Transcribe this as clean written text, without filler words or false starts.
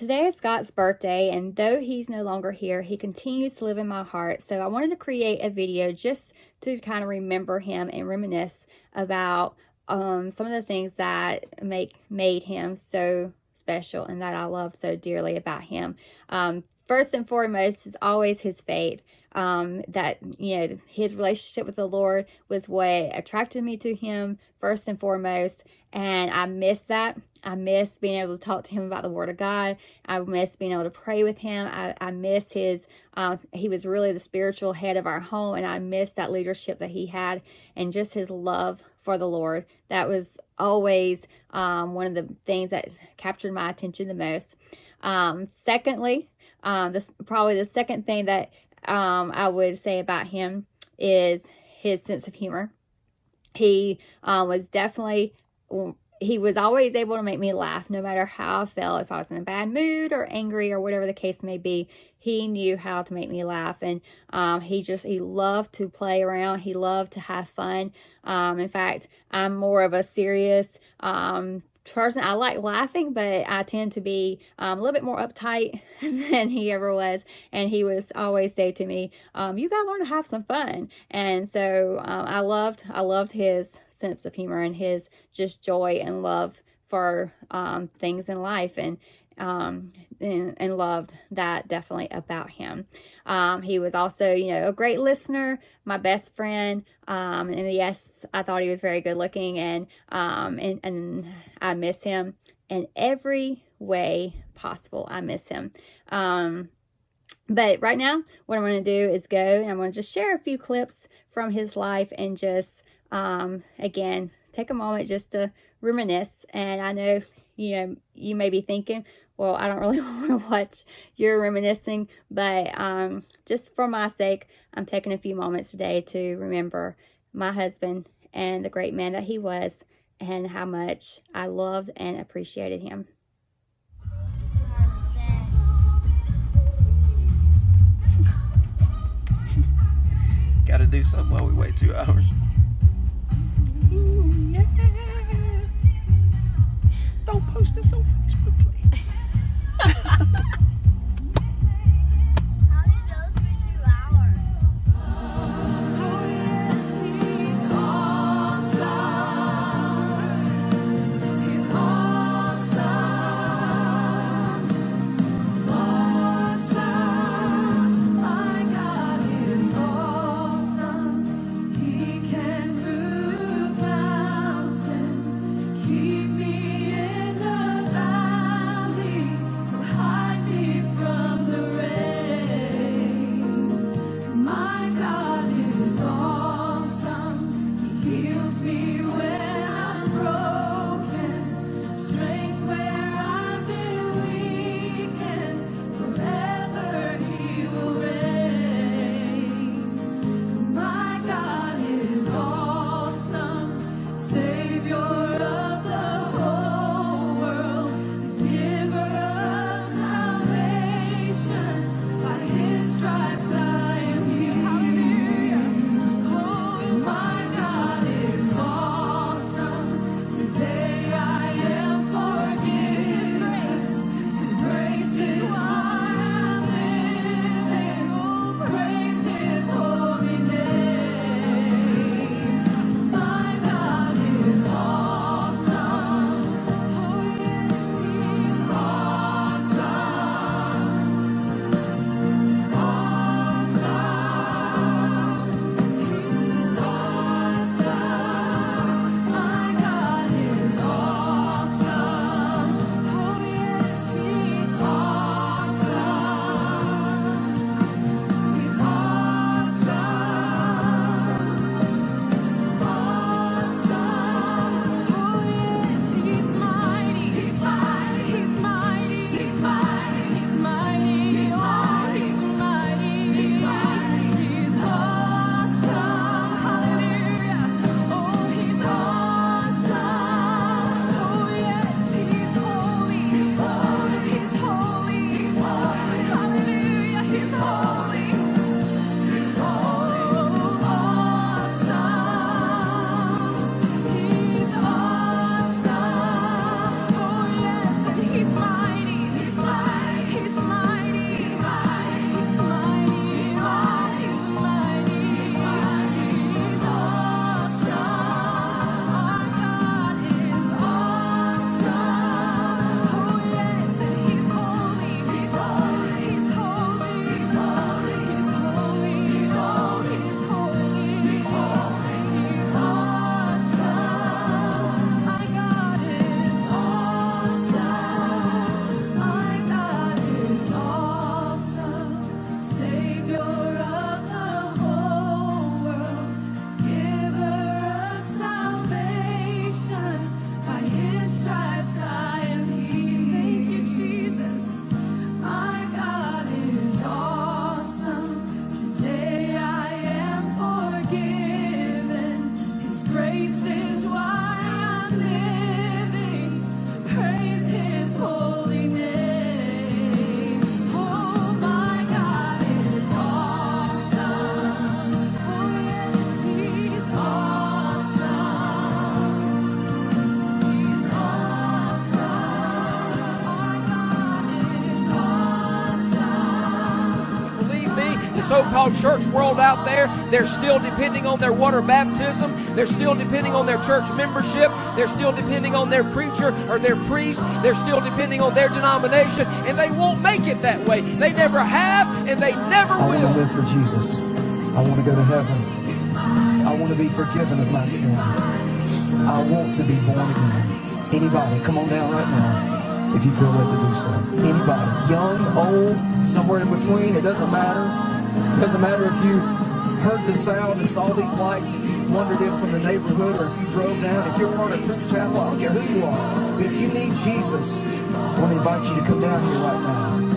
Today is Scott's birthday, and though he's no longer here, he continues to live in my heart. So I wanted to create a video just to kind of remember him and reminisce about some of the things that made him so special and that I loved so dearly about him. First and foremost is always his faith. That, his relationship with the Lord was what attracted me to him first and foremost. And I miss that. I miss being able to talk to him about the Word of God. I miss being able to pray with him. I miss his, he was really the spiritual head of our home, and I miss that leadership that he had and just his love for the Lord. That was always one of the things that captured my attention the most. Secondly, probably the second thing that I would say about him is his sense of humor. He was definitely, he was always able to make me laugh no matter how I felt. If I was in a bad mood or angry or whatever the case may be, he knew how to make me laugh. And he loved to play around. He loved to have fun. In fact, I'm more of a serious person. I like laughing, but I tend to be a little bit more uptight than he ever was. And he was always say to me, you gotta learn to have some fun. And so I loved his sense of humor and his just joy and love for things in life, and loved that definitely about him. He was also, a great listener, my best friend, and yes, I thought he was very good looking, and I miss him in every way possible. I miss him. But right now, what I'm going to do is go and I'm going to just share a few clips from his life and just, again, take a moment just to reminisce. And I know, you may be thinking, well, I don't really want to watch your reminiscing, but just for my sake, I'm taking a few moments today to remember my husband and the great man that he was and how much I loved and appreciated him. Gotta do something while we wait 2 hours. Ooh, yeah. Don't post this on Facebook, please. How did those for 2 hours? Keep me in the valley, hide me so-called church world out there, they're still depending on their water baptism. They're still depending on their church membership. They're still depending on their preacher or their priest. They're still depending on their denomination, and they won't make it that way. They never have, and they never will. I want to live for Jesus. I want to go to heaven. I want to be forgiven of my sin. I want to be born again. Anybody, come on down right now if you feel led to do so. Anybody, young, old, somewhere in between, it doesn't matter. It doesn't matter if you heard the sound and saw these lights, if you wandered in from the neighborhood, or if you drove down, if you're part of Truth Chapel, I don't care who you are. But if you need Jesus, I want to invite you to come down here right now.